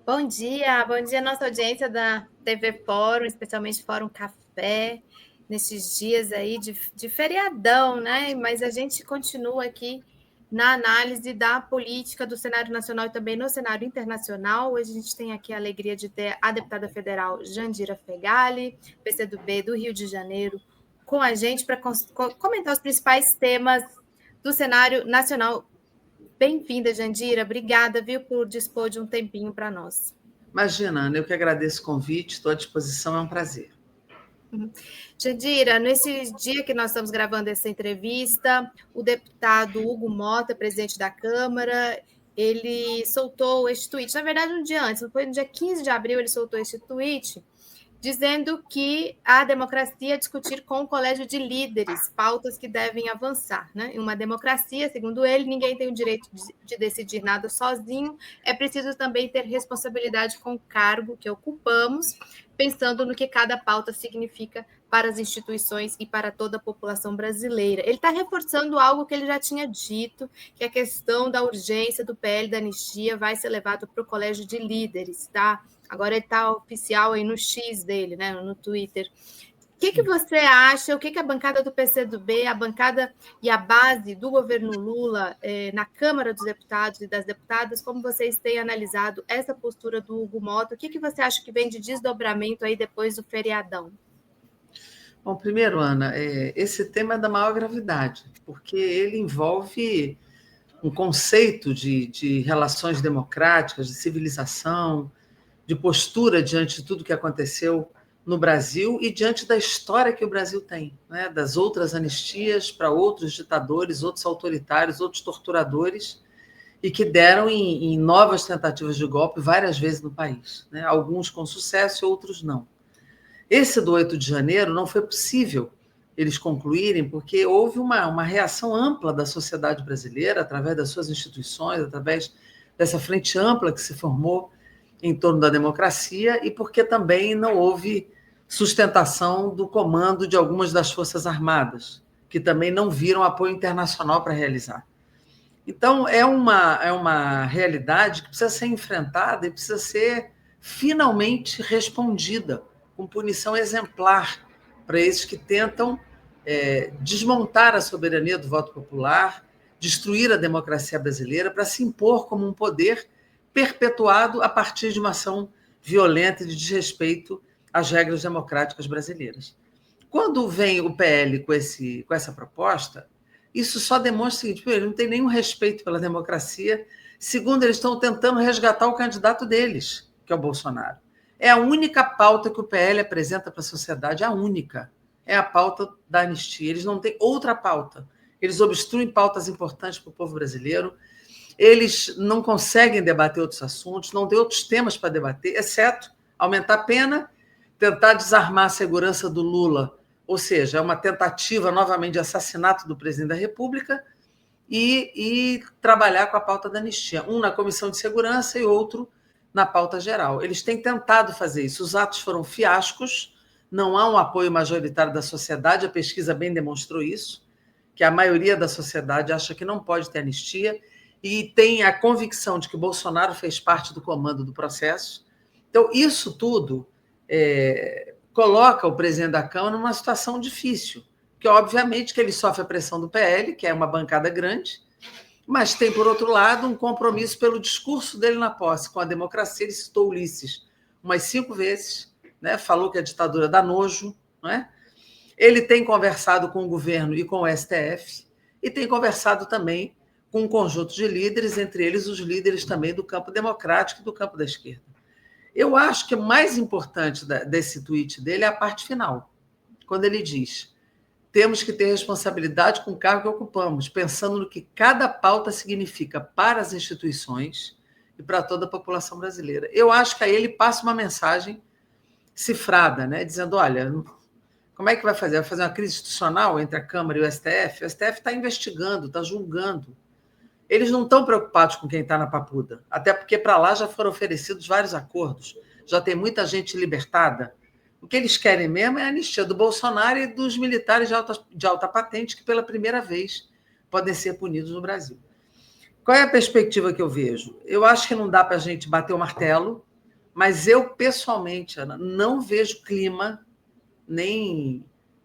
Bom dia, nossa audiência da TV Fórum, especialmente Fórum Café, nesses dias aí de feriadão, né? Mas a gente continua aqui na análise da política do cenário nacional e também no cenário internacional. Hoje a gente tem aqui a alegria de ter a deputada federal Jandira Fegali, PCdoB do Rio de Janeiro, com a gente para comentar os principais temas do cenário nacional. Bem-vinda, Jandira. Obrigada, viu, por dispor de um tempinho para nós. Imagina, Ana, eu que agradeço o convite, estou à disposição, é um prazer. Jandira, nesse dia que nós estamos gravando essa entrevista, o deputado Hugo Mota, presidente da Câmara, ele soltou este tweet. Na verdade, um dia antes, foi no dia 15 de abril, ele soltou este tweet dizendo que a democracia é discutir com o colégio de líderes pautas que devem avançar. Né? Em uma democracia, segundo ele, ninguém tem o direito de decidir nada sozinho, é preciso também ter responsabilidade com o cargo que ocupamos, pensando no que cada pauta significa para as instituições e para toda a população brasileira. Ele está reforçando algo que ele já tinha dito, que a questão da urgência do PL da anistia vai ser levado para o colégio de líderes, tá? Agora ele está oficial aí no X dele, né, no Twitter. O que você acha? O que a bancada do PCdoB, a bancada e a base do governo Lula na Câmara dos Deputados e das Deputadas, como vocês têm analisado essa postura do Hugo Mota? O que você acha que vem de desdobramento aí depois do feriadão? Bom, primeiro, Ana, esse tema é da maior gravidade, porque ele envolve um conceito de relações democráticas, de civilização, de postura diante de tudo que aconteceu no Brasil e diante da história que o Brasil tem, né? Das outras anistias para outros ditadores, outros autoritários, outros torturadores, e que deram em novas tentativas de golpe várias vezes no país, né? Alguns com sucesso e outros não. Esse do 8 de janeiro não foi possível eles concluírem, porque houve uma reação ampla da sociedade brasileira, através das suas instituições, através dessa frente ampla que se formou em torno da democracia, e porque também não houve sustentação do comando de algumas das Forças Armadas, que também não viram apoio internacional para realizar. Então, é uma realidade que precisa ser enfrentada e precisa ser finalmente respondida com punição exemplar para esses que tentam desmontar a soberania do voto popular, destruir a democracia brasileira para se impor como um poder perpetuado a partir de uma ação violenta e de desrespeito às regras democráticas brasileiras. Quando vem o PL com essa proposta, isso só demonstra o seguinte: ele não tem nenhum respeito pela democracia. Segundo, eles estão tentando resgatar o candidato deles, que é o Bolsonaro. É a única pauta que o PL apresenta para a sociedade, a única. É a pauta da anistia. Eles não têm outra pauta. Eles obstruem pautas importantes para o povo brasileiro. Eles não conseguem debater outros assuntos, não têm outros temas para debater, exceto aumentar a pena, tentar desarmar a segurança do Lula, ou seja, é uma tentativa novamente de assassinato do presidente da República, e trabalhar com a pauta da anistia, um na Comissão de Segurança e outro na pauta geral. Eles têm tentado fazer isso. Os atos foram fiascos, não há um apoio majoritário da sociedade, a pesquisa bem demonstrou isso, que a maioria da sociedade acha que não pode ter anistia e tem a convicção de que Bolsonaro fez parte do comando do processo. Então, isso tudo coloca o presidente da Câmara numa situação difícil, que obviamente que ele sofre a pressão do PL, que é uma bancada grande, mas tem, por outro lado, um compromisso pelo discurso dele na posse com a democracia. Ele citou Ulisses umas 5 vezes, né? Falou que a ditadura dá nojo, não é? Ele tem conversado com o governo e com o STF, e tem conversado também com um conjunto de líderes, entre eles os líderes também do campo democrático e do campo da esquerda. Eu acho que o mais importante desse tweet dele é a parte final, quando ele diz: temos que ter responsabilidade com o cargo que ocupamos, pensando no que cada pauta significa para as instituições e para toda a população brasileira. Eu acho que aí ele passa uma mensagem cifrada, né, dizendo: olha, como é que vai fazer? Vai fazer uma crise institucional entre a Câmara e o STF? O STF está investigando, está julgando. Eles não estão preocupados com quem está na papuda, até porque para lá já foram oferecidos vários acordos, já tem muita gente libertada. O que eles querem mesmo é a anistia do Bolsonaro e dos militares de alta patente, que pela primeira vez podem ser punidos no Brasil. Qual é a perspectiva que eu vejo? Eu acho que não dá para a gente bater o martelo, Mas eu, pessoalmente, Ana, não vejo clima nem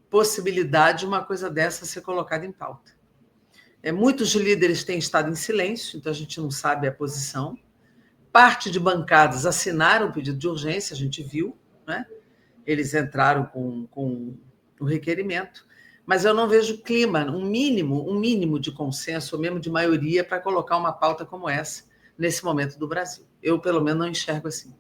possibilidade de uma coisa dessa ser colocada em pauta. Muitos líderes têm estado em silêncio, então a gente não sabe a posição. Parte de bancadas assinaram o pedido de urgência, a gente viu, né? Eles entraram com o requerimento, mas eu não vejo clima, um mínimo de consenso, ou mesmo de maioria, para colocar uma pauta como essa nesse momento do Brasil. Eu, pelo menos, não enxergo assim.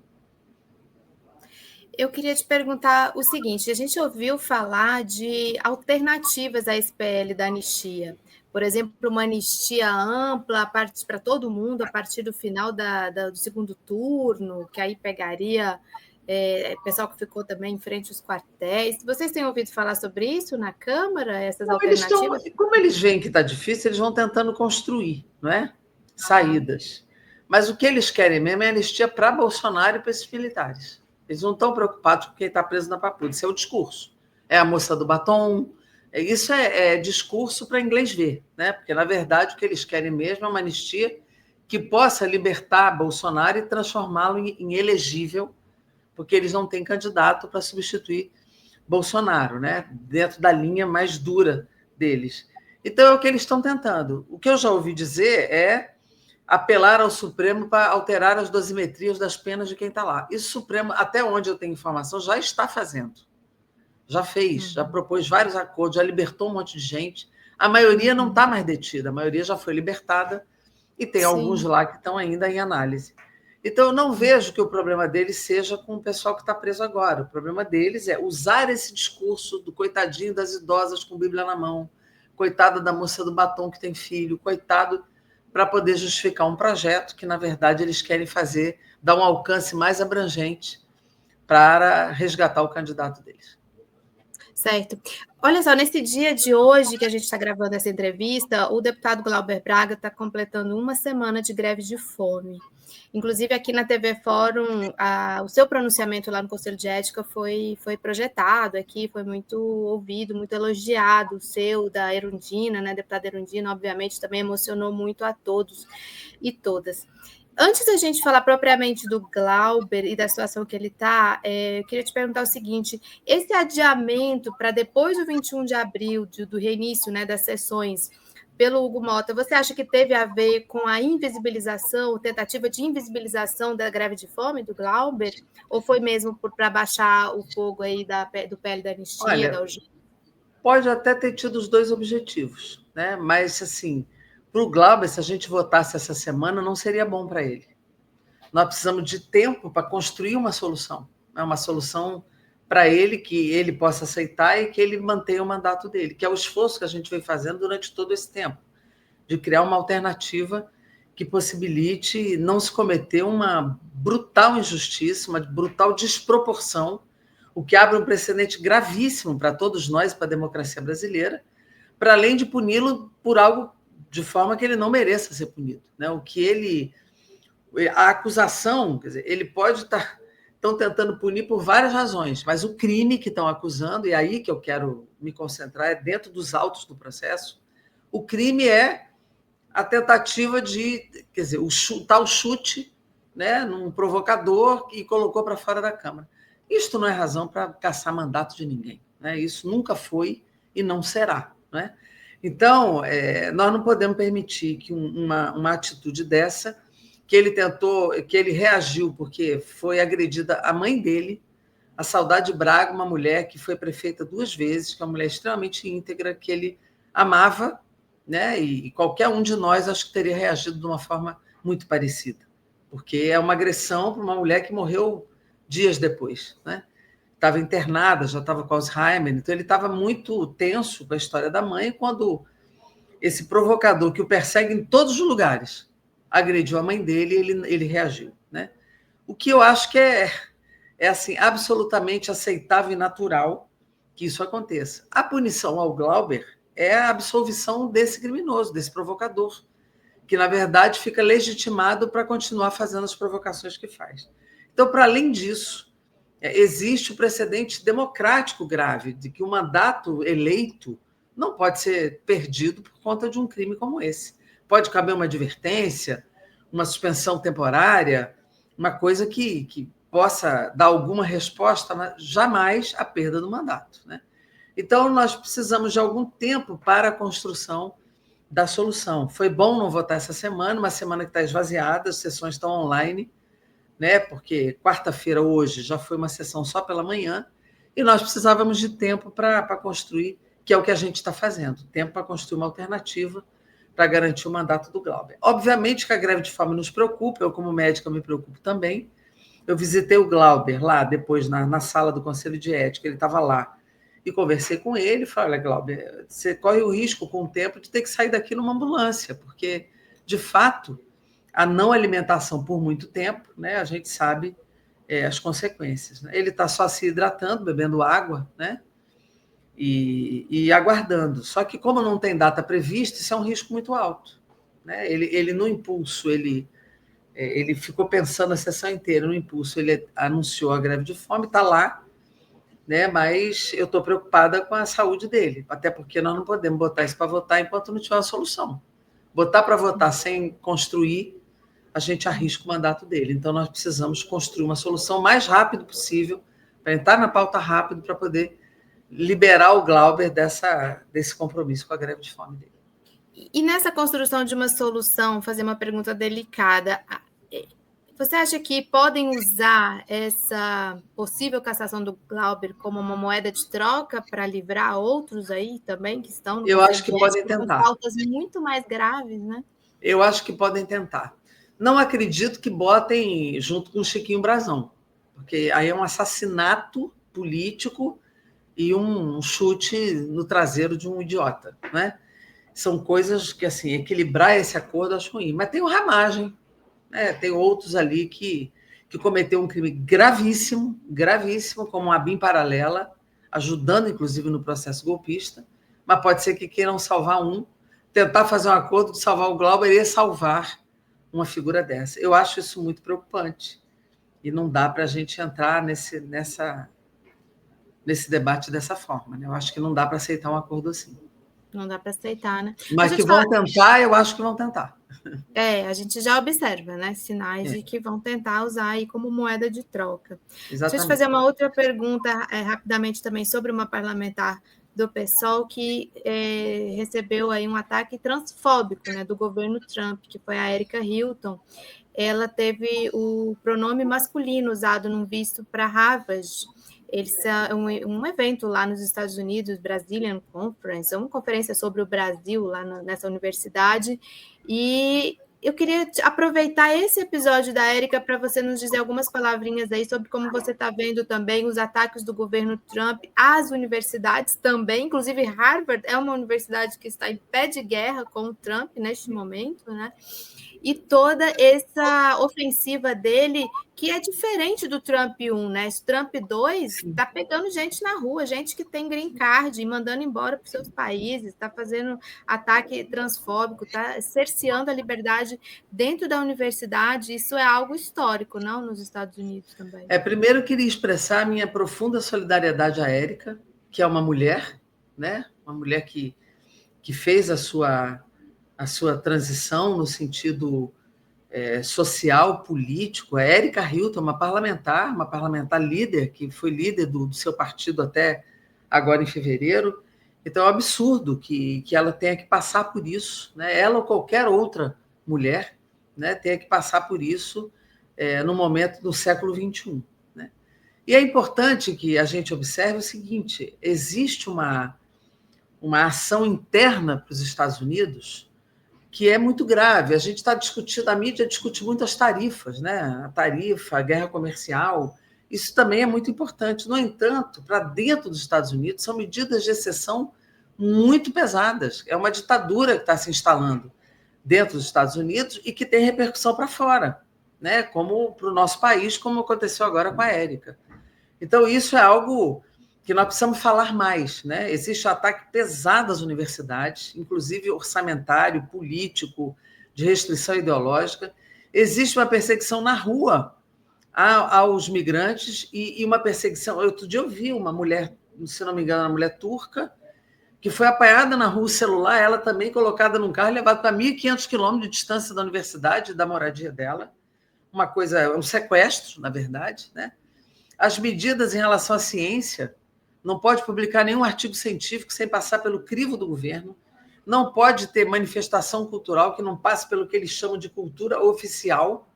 Eu queria te perguntar o seguinte: a gente ouviu falar de alternativas à SPL da anistia. Por exemplo, uma anistia ampla para todo mundo a partir do final do segundo turno, que aí pegaria pessoal que ficou também em frente aos quartéis. Vocês têm ouvido falar sobre isso na Câmara, essas alternativas? Como eles veem que está difícil, eles vão tentando construir, não é? Saídas. Mas o que eles querem mesmo é anistia para Bolsonaro e para esses militares. Eles não estão preocupados com quem está preso na papuda. Isso é o discurso. É a moça do batom. Isso é discurso para inglês ver, né? Porque, na verdade, o que eles querem mesmo é uma anistia que possa libertar Bolsonaro e transformá-lo em elegível, porque eles não têm candidato para substituir Bolsonaro, né? Dentro da linha mais dura deles. Então, é o que eles estão tentando. O que eu já ouvi dizer é apelar ao Supremo para alterar as dosimetrias das penas de quem está lá. Isso o Supremo, até onde eu tenho informação, já está fazendo. Já fez, já propôs vários acordos, já libertou um monte de gente. A maioria não está mais detida, a maioria já foi libertada e tem alguns lá que estão ainda em análise. Então, eu não vejo que o problema deles seja com o pessoal que está preso agora. O problema deles é usar esse discurso do coitadinho das idosas com Bíblia na mão, coitada da moça do batom que tem filho, coitado, para poder justificar um projeto que, na verdade, eles querem fazer, dar um alcance mais abrangente para resgatar o candidato deles. Certo. Olha só, nesse dia de hoje que a gente está gravando essa entrevista, o deputado Glauber Braga está completando uma semana de greve de fome. Inclusive, aqui na TV Fórum, o seu pronunciamento lá no Conselho de Ética foi projetado aqui, foi muito ouvido, muito elogiado. O seu, da Erundina, né, deputada Erundina, obviamente, também emocionou muito a todos e todas. Antes da gente falar propriamente do Glauber e da situação que ele está, eu queria te perguntar o seguinte: esse adiamento para depois do 21 de abril, do reinício, né, das sessões, pelo Hugo Mota, você acha que teve a ver com a invisibilização, tentativa de invisibilização da greve de fome do Glauber? Ou foi mesmo para baixar o fogo aí do PL da anistia? Olha, pode até ter tido os dois objetivos, né? Mas, assim, para o Glauber, se a gente votasse essa semana, não seria bom para ele. Nós precisamos de tempo para construir uma solução, né? Uma solução para ele, que ele possa aceitar e que ele mantenha o mandato dele, que é o esforço que a gente vem fazendo durante todo esse tempo, de criar uma alternativa que possibilite não se cometer uma brutal injustiça, uma brutal desproporção, o que abre um precedente gravíssimo para todos nós, para a democracia brasileira, para além de puni-lo por algo de forma que ele não mereça ser punido, né? O que ele... A acusação, quer dizer, ele pode estar... Estão tentando punir por várias razões, mas o crime que estão acusando, e aí que eu quero me concentrar, é dentro dos autos do processo, o crime é a tentativa de, quer dizer, o tal chute, né, num provocador e colocou para fora da Câmara. Isto não é razão para caçar mandato de ninguém, né? Isso nunca foi e não será, né? Então, nós não podemos permitir que uma atitude dessa, que ele tentou, que ele reagiu porque foi agredida a mãe dele, a Saudade Braga, uma mulher que foi prefeita 2 vezes, que é uma mulher extremamente íntegra, que ele amava, né? E qualquer um de nós acho que teria reagido de uma forma muito parecida, porque é uma agressão para uma mulher que morreu dias depois, né? Estava internada, já estava com Alzheimer, então ele estava muito tenso com a história da mãe, quando esse provocador que o persegue em todos os lugares agrediu a mãe dele, ele reagiu, né? O que eu acho que é assim, absolutamente aceitável e natural que isso aconteça. A punição ao Glauber é a absolvição desse criminoso, desse provocador, que, na verdade, fica legitimado para continuar fazendo as provocações que faz. Então, para além disso, existe o precedente democrático grave de que o mandato eleito não pode ser perdido por conta de um crime como esse. Pode caber uma advertência, uma suspensão temporária, uma coisa que possa dar alguma resposta, mas jamais a perda do mandato, né? Então, nós precisamos de algum tempo para a construção da solução. Foi bom não votar essa semana, uma semana que está esvaziada, as sessões estão online, né? Porque quarta-feira, hoje, já foi uma sessão só pela manhã, e nós precisávamos de tempo para construir, que é o que a gente está fazendo, tempo para construir uma alternativa para garantir o mandato do Glauber. Obviamente que a greve de fome nos preocupa, eu, como médica, me preocupo também. Eu visitei o Glauber lá, depois, na sala do Conselho de Ética, ele estava lá, e conversei com ele e falei: olha, Glauber, você corre o risco, com o tempo, de ter que sair daqui numa ambulância, porque, de fato, a não alimentação por muito tempo, né, a gente sabe as consequências. Né? Ele está só se hidratando, bebendo água, né, e aguardando. Só que, como não tem data prevista, isso é um risco muito alto. Né? Ele no impulso, ele ficou pensando a sessão inteira, no impulso, ele anunciou a greve de fome, está lá, né? Mas eu estou preocupada com a saúde dele, até porque nós não podemos botar isso para votar enquanto não tiver uma solução. Botar para votar sem construir, a gente arrisca o mandato dele. Então, nós precisamos construir uma solução o mais rápido possível, para entrar na pauta rápido, para poder liberar o Glauber desse compromisso com a greve de fome dele. E nessa construção de uma solução, fazer uma pergunta delicada, você acha que podem usar essa possível cassação do Glauber como uma moeda de troca para livrar outros aí também que estão no Eu acho que podem tentar. Com pautas muito mais graves, né? Eu acho que podem tentar. Não acredito que botem junto com o Chiquinho Brazão, porque aí é um assassinato político e um chute no traseiro de um idiota, né? São coisas que, assim, equilibrar esse acordo eu acho ruim. Mas tem o Ramagem, né? Tem outros ali que cometeu um crime gravíssimo, gravíssimo, como a BIM paralela, ajudando, inclusive, no processo golpista, mas pode ser que queiram salvar um, tentar fazer um acordo de salvar o Glauber e salvar uma figura dessa. Eu acho isso muito preocupante. E não dá para a gente entrar nesse debate dessa forma. Né? Eu acho que não dá para aceitar um acordo assim. Não dá para aceitar, né? Mas que vão tentar, eu acho que vão tentar. A gente já observa, né? Sinais de que vão tentar usar aí como moeda de troca. Exatamente. Deixa eu te fazer uma outra pergunta rapidamente também sobre uma parlamentar do PSOL que recebeu aí um ataque transfóbico, né, do governo Trump, que foi a Erika Hilton. Ela teve o pronome masculino usado num visto para Harvard. Um evento lá nos Estados Unidos, Brazilian Conference, uma conferência sobre o Brasil lá nessa universidade, e eu queria aproveitar esse episódio da Erika para você nos dizer algumas palavrinhas aí sobre como você está vendo também os ataques do governo Trump às universidades também, inclusive Harvard é uma universidade que está em pé de guerra com o Trump neste momento, né? E toda essa ofensiva dele, que é diferente do Trump 1, né? Esse Trump 2 está pegando gente na rua, gente que tem green card, e mandando embora para os seus países, está fazendo ataque transfóbico, está cerceando a liberdade dentro da universidade. Isso é algo histórico, não? Nos Estados Unidos também. Primeiro, eu queria expressar a minha profunda solidariedade à Erika, que é uma mulher, né? Uma mulher que fez a sua transição no sentido social, político. A Erika Hilton, uma parlamentar líder, que foi líder do seu partido até agora em fevereiro. Então, é um absurdo que ela tenha que passar por isso, né? Ela ou qualquer outra mulher, né, tenha que passar por isso no momento do século XXI. Né? E é importante que a gente observe o seguinte: existe uma ação interna para os Estados Unidos que é muito grave. A gente está discutindo, a mídia discute muitas tarifas, né? A tarifa, a guerra comercial, isso também é muito importante. No entanto, para dentro dos Estados Unidos, são medidas de exceção muito pesadas. É uma ditadura que está se instalando dentro dos Estados Unidos e que tem repercussão para fora, né? Como para o nosso país, como aconteceu agora com a Erika. Então, isso é algo que nós precisamos falar mais, né? Existe um ataque pesado às universidades, inclusive orçamentário, político, de restrição ideológica. Existe uma perseguição na rua aos migrantes e uma perseguição. Outro dia eu vi uma mulher, se não me engano, uma mulher turca, que foi apanhada na rua, o celular, ela também colocada num carro e levada para 1.500 quilômetros de distância da universidade, da moradia dela. uma coisa, um sequestro, na verdade, né? As medidas em relação à ciência, não pode publicar nenhum artigo científico sem passar pelo crivo do governo, não pode ter manifestação cultural que não passe pelo que eles chamam de cultura oficial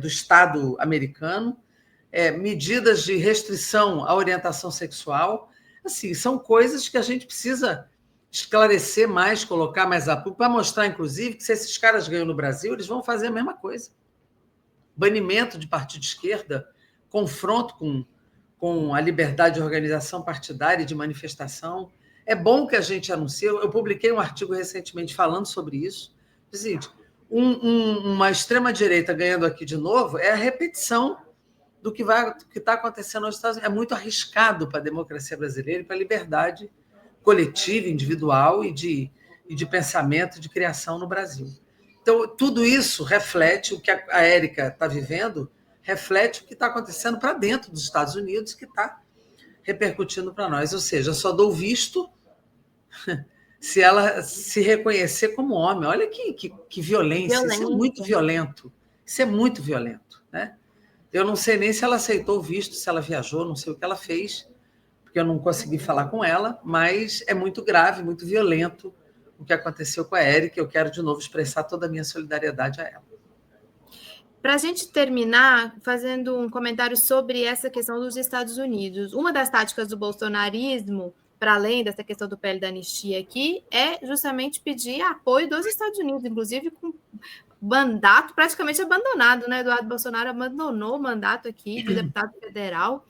do Estado americano, medidas de restrição à orientação sexual. Assim, são coisas que a gente precisa esclarecer mais, colocar mais a público, para mostrar, inclusive, que se esses caras ganham no Brasil, eles vão fazer a mesma coisa. Banimento de partido de esquerda, confronto com a liberdade de organização partidária e de manifestação. É bom que a gente anuncie. Eu publiquei um artigo recentemente falando sobre isso. Seguinte, uma extrema-direita ganhando aqui de novo é a repetição do que está acontecendo nos Estados Unidos. É muito arriscado para a democracia brasileira e para a liberdade coletiva, individual e de pensamento, de criação no Brasil. Então, tudo isso reflete o que a Érica está vivendo, reflete o que está acontecendo para dentro dos Estados Unidos, que está repercutindo para nós. Ou seja, eu só dou visto se ela se reconhecer como homem. Olha que violência, isso é muito violento. Isso é muito violento, né? Eu não sei nem se ela aceitou o visto, se ela viajou, não sei o que ela fez, porque eu não consegui falar com ela, mas é muito grave, muito violento o que aconteceu com a Érica. Eu quero, de novo, expressar toda a minha solidariedade a ela. Para a gente terminar, fazendo um comentário sobre essa questão dos Estados Unidos, uma das táticas do bolsonarismo, para além dessa questão do PL da anistia aqui, é justamente pedir apoio dos Estados Unidos, inclusive com mandato praticamente abandonado, né? Eduardo Bolsonaro abandonou o mandato aqui de deputado federal,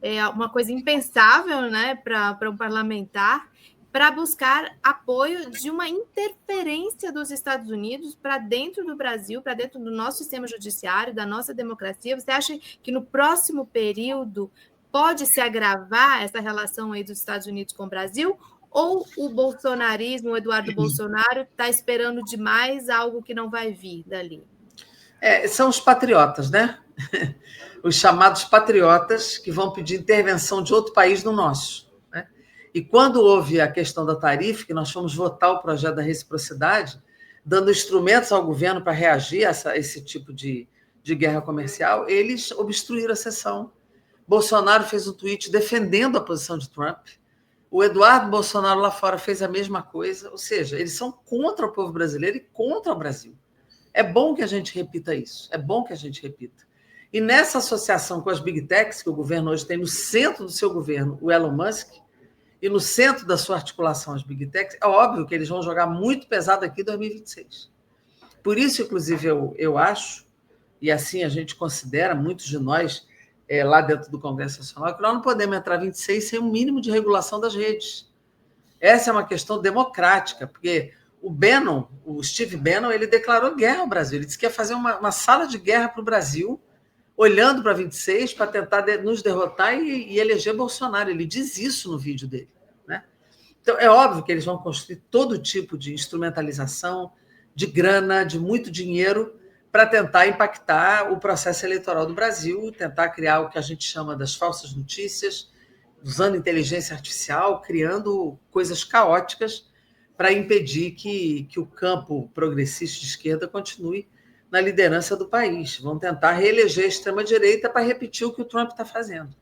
é uma coisa impensável, né, para um parlamentar, para buscar apoio de uma interferência dos Estados Unidos para dentro do Brasil, para dentro do nosso sistema judiciário, da nossa democracia. Você acha que no próximo período pode se agravar essa relação aí dos Estados Unidos com o Brasil? Ou o bolsonarismo, o Eduardo Bolsonaro, está esperando demais algo que não vai vir dali? São os patriotas, né? Os chamados patriotas que vão pedir intervenção de outro país no nosso. Né? E quando houve a questão da tarifa, que nós fomos votar o projeto da reciprocidade, dando instrumentos ao governo para reagir a esse tipo de guerra comercial, eles obstruíram a sessão. Bolsonaro fez um tweet defendendo a posição de Trump. O Eduardo Bolsonaro lá fora fez a mesma coisa. Ou seja, eles são contra o povo brasileiro e contra o Brasil. É bom que a gente repita isso. É bom que a gente repita. E nessa associação com as Big Techs, que o governo hoje tem no centro do seu governo o Elon Musk, e no centro da sua articulação as Big Techs, é óbvio que eles vão jogar muito pesado aqui em 2026. Por isso, inclusive, eu acho, e assim a gente considera, muitos de nós, lá dentro do Congresso Nacional, que nós não podemos entrar 26 sem um mínimo de regulação das redes. Essa é uma questão democrática, porque o Steve Bannon, ele declarou guerra ao Brasil. Ele disse que ia fazer uma sala de guerra para o Brasil, olhando para 26 para tentar nos derrotar e eleger Bolsonaro. Ele diz isso no vídeo dele. Né? Então, é óbvio que eles vão construir todo tipo de instrumentalização, de grana, de muito dinheiro, para tentar impactar o processo eleitoral do Brasil, tentar criar o que a gente chama das falsas notícias, usando inteligência artificial, criando coisas caóticas para impedir que o campo progressista de esquerda continue na liderança do país. Vão tentar reeleger a extrema-direita para repetir o que o Trump está fazendo.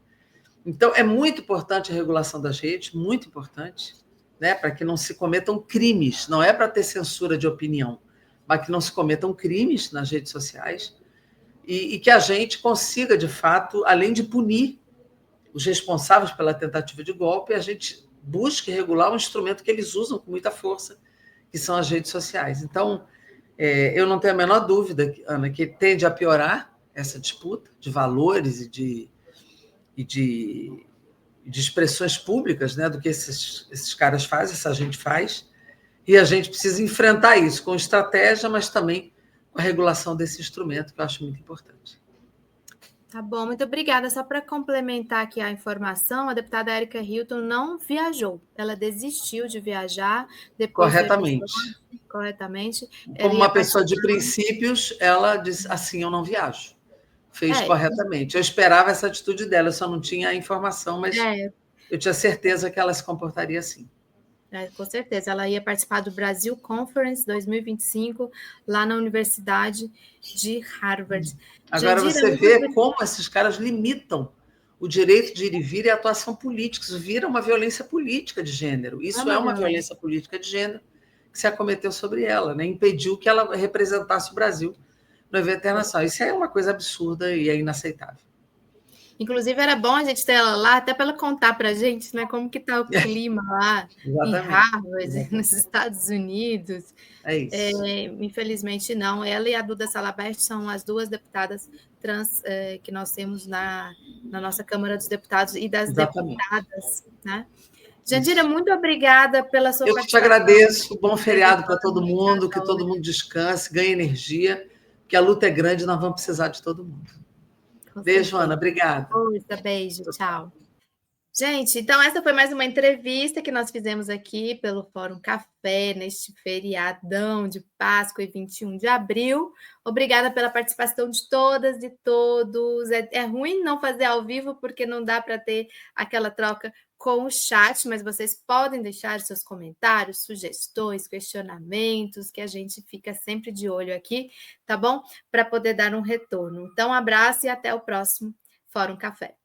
Então, é muito importante a regulação das redes, muito importante, né, para que não se cometam crimes. Não é para ter censura de opinião, mas que não se cometam crimes nas redes sociais e que a gente consiga, de fato, além de punir os responsáveis pela tentativa de golpe, a gente busque regular um instrumento que eles usam com muita força, que são as redes sociais. Então, eu não tenho a menor dúvida, Ana, que tende a piorar essa disputa de valores e de expressões públicas, né, do que esses caras fazem, essa gente faz, e a gente precisa enfrentar isso com estratégia, mas também com a regulação desse instrumento, que eu acho muito importante. Tá bom, muito obrigada. Só para complementar aqui a informação, a deputada Érica Hilton não viajou. Ela desistiu de viajar depois. Corretamente. Como uma pessoa de princípios, ela disse assim, eu não viajo. Fez corretamente. Eu esperava essa atitude dela, eu só não tinha a informação, mas eu tinha certeza que ela se comportaria assim. Com certeza, ela ia participar do Brasil Conference 2025, lá na Universidade de Harvard. Agora Jandira, você vê como esses caras limitam o direito de ir e vir e a atuação política. Isso vira uma violência política de gênero. Isso é uma violência política de gênero que se acometeu sobre ela, né? Impediu que ela representasse o Brasil no evento internacional. Isso é uma coisa absurda e é inaceitável. Inclusive, era bom a gente ter ela lá, até para ela contar para a gente, né, como que está o clima lá em Harvard, nos Estados Unidos. É isso. Infelizmente, não. Ela e a Duda Salabert são as duas deputadas trans que nós temos na nossa Câmara dos Deputados e das deputadas, né? Jandira, muito obrigada pela sua participação. Eu te agradeço. Bom feriado para todo mundo, que todo mundo descanse, ganhe energia, que a luta é grande e nós vamos precisar de todo mundo. Beijo, Ana. Obrigada. Beijo, tchau. Gente, então essa foi mais uma entrevista que nós fizemos aqui pelo Fórum Café, neste feriadão de Páscoa e 21 de abril. Obrigada pela participação de todas e todos. É ruim não fazer ao vivo, porque não dá para ter aquela troca com o chat, mas vocês podem deixar seus comentários, sugestões, questionamentos, que a gente fica sempre de olho aqui, tá bom? Para poder dar um retorno. Então, um abraço e até o próximo Fórum Café.